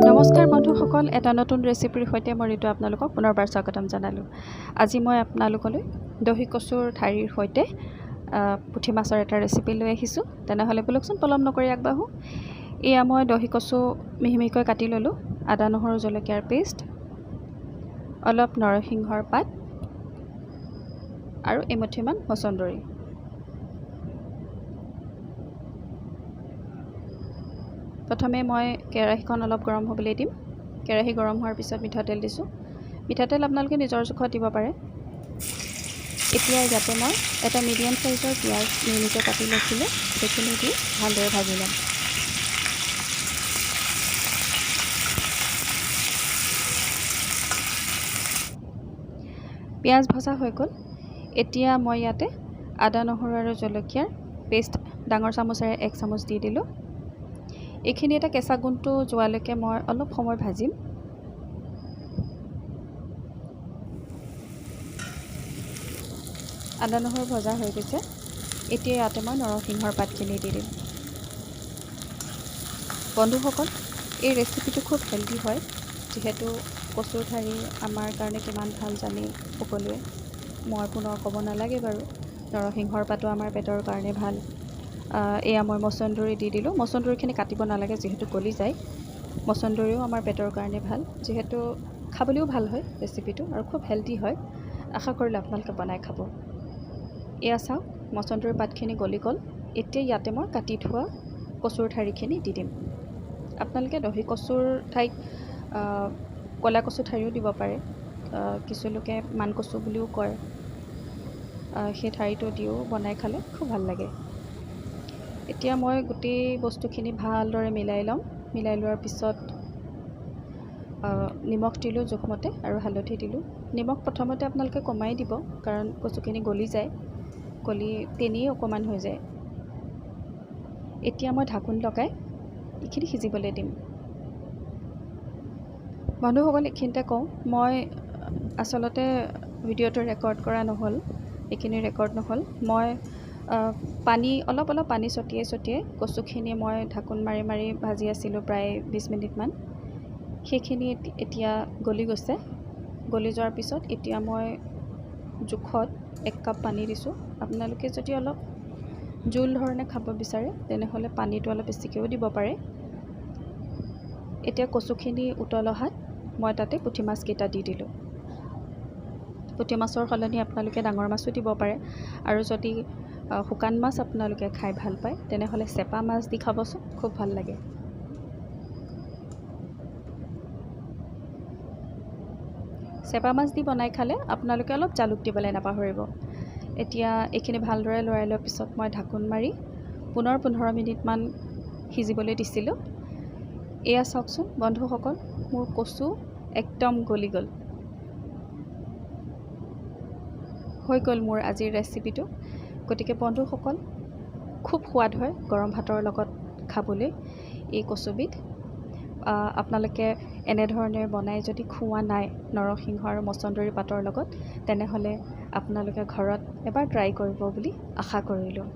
নমস্কাৰ বন্ধুসকল, এটা নতুন ৰেচিপিৰ সৈতে মই ঋতু আপোনালোকক পুনৰবাৰ স্বাগতম জনালোঁ। আজি মই আপোনালোকলৈ দহি কচুৰ ঠাৰিৰ সৈতে পুঠি মাছৰ এটা ৰেচিপি লৈ আহিছোঁ। তেনেহ'লে বলকচোন পলম নকৰি আগবাঢ়োঁ। এয়া মই দহি কচু মিহি মিহিকৈ কাটি ল'লোঁ, আদা নহৰু জলকীয়াৰ পেষ্ট, অলপ নৰসিংহৰ পাত আৰু এমুঠিমান মচন্দৰী। প্ৰথমে মই কেৰাহীখন অলপ গৰম হ'বলৈ দিম। কেৰাহী গৰম হোৱাৰ পিছত মিঠাতেল দিছোঁ। মিঠাতেল আপোনালোকে নিজৰ জোখত দিব পাৰে। এতিয়া ইয়াতে মই এটা মিডিয়াম সাইজৰ পিঁয়াজ মিহিকৈ কাটি লৈছিলোঁ, সেইখিনি দি ভালদৰে ভাজি ল'ম। পিঁয়াজ ভজা হৈ গ'ল। এতিয়া মই ইয়াতে আদা নহৰু আৰু জলকীয়াৰ পেষ্ট ডাঙৰ চামুচেৰে 1 চামুচ দি দিলোঁ। এইখিনি এটা কেঁচা গোন্ধটো যোৱালৈকে মই অলপ সময় ভাজিম। আদা নহৰু ভজা হৈ গৈছে। এতিয়া ইয়াতে মই নৰসিংহৰ পাতখিনি দি দিম। বন্ধুসকল, এই ৰেচিপিটো খুব হেল্ডি হয়, যিহেতু কচুৰ ঠাৰি আমাৰ কাৰণে কিমান ভাল জানি সকলোৱে। মই পুনৰ ক'ব নালাগে বাৰু। নৰসিংহৰ পাতো আমাৰ পেটৰ কাৰণে ভাল। এয়া মই মচন্দৰী দি দিলোঁ। মচন্দৰীখিনি কাটিব নালাগে, যিহেতু গলি যায়। মচন্দৰীও আমাৰ পেটৰ কাৰণে ভাল, যিহেতু খাবলৈও ভাল হয় ৰেচিপিটো আৰু খুব হেল্ডি হয়। আশা কৰিলোঁ আপোনালোকে বনাই খাব। এয়া চাওক, মচন্দৰীৰ পাতখিনি গলি গ'ল। এতিয়া ইয়াতে মই কাটি থোৱা কচুৰ ঠাৰিখিনি দি দিম। আপোনালোকে দহি কচুৰ ঠাইত ক'লা কচু ঠাৰিও দিব পাৰে। কিছু লোকে মান কচু বুলিও কয়। সেই ঠাৰিটো দিও বনাই খালে খুব ভাল লাগে। এতিয়া মই গোটেই বস্তুখিনি ভালদৰে মিলাই ল'ম। মিলাই লোৱাৰ পিছত নিমখ দিলোঁ জোখমতে আৰু হালধি দিলোঁ। নিমখ প্ৰথমতে আপোনালোকে কমাই দিব, কাৰণ কচুখিনি গলি যায়, গলি তেনেই অকণমান হৈ যায়। এতিয়া মই ঢাকোন লগাই এইখিনি সিজিবলৈ দিম। বন্ধুসকল, এইখিনিতে কওঁ, মই আচলতে ভিডিঅ'টো ৰেকৰ্ড কৰা নহ'ল, এইখিনি ৰেকৰ্ড নহ'ল। মই অলপ পানী ছটিয়াই কচুখিনি মই ঢাকোন মাৰি মাৰি ভাজি আছিলোঁ প্ৰায় 20 মিনিটমান। সেইখিনি এতিয়া গলি গৈছে। গলি যোৱাৰ পিছত এতিয়া মই জোখত 1 কাপ পানী দিছোঁ। আপোনালোকে যদি অলপ জোল ধৰণে খাব বিচাৰে তেনেহ'লে পানীটো অলপ বেছিকৈও দিব পাৰে। এতিয়া কচুখিনি উতল অহাত মই তাতে পুঠি মাছকেইটা দি দিলোঁ। পুঠি মাছৰ সলনি আপোনালোকে ডাঙৰ মাছো দিব পাৰে, আৰু যদি শুকান মাছ আপোনালোকে খাই ভাল পায় তেনেহ'লে চেপা মাছ দি খাবচোন, খুব ভাল লাগে। চেপা মাছ দি বনাই খালে আপোনালোকে অলপ জালুক দিবলৈ নাপাহৰিব। এতিয়া এইখিনি ভালদৰে লৰাই লোৱাৰ পিছত মই ঢাকোন মাৰি পুনৰ 15 মিনিটমান সিজিবলৈ দিছিলোঁ। এয়া চাওকচোন বন্ধুসকল, মোৰ কচু একদম গলি গ'ল। হৈ গ'ল মোৰ আজিৰ ৰেচিপিটো। গতিকে বন্ধুসকল, খুব সোৱাদ হয় গৰম ভাতৰ লগত খাবলৈ এই কচুবিধ। আপোনালোকে এনেধৰণে বনাই যদি খোৱা নাই নৰসিংহ আৰু মচন্দৰী পাতৰ লগত, তেনেহ'লে আপোনালোকে ঘৰত এবাৰ ট্ৰাই কৰিব বুলি আশা কৰিলোঁ।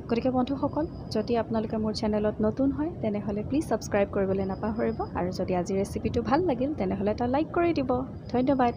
গতিকে বন্ধুসকল, যদি আপোনালোকে মোৰ চেনেলত নতুন হয় তেনেহ'লে প্লিজ ছাবস্ক্ৰাইব কৰিবলৈ নাপাহৰিব, আৰু যদি আজি ৰেচিপিটো ভাল লাগিল তেনেহ'লে এটা লাইক কৰি দিব। ধন্যবাদ।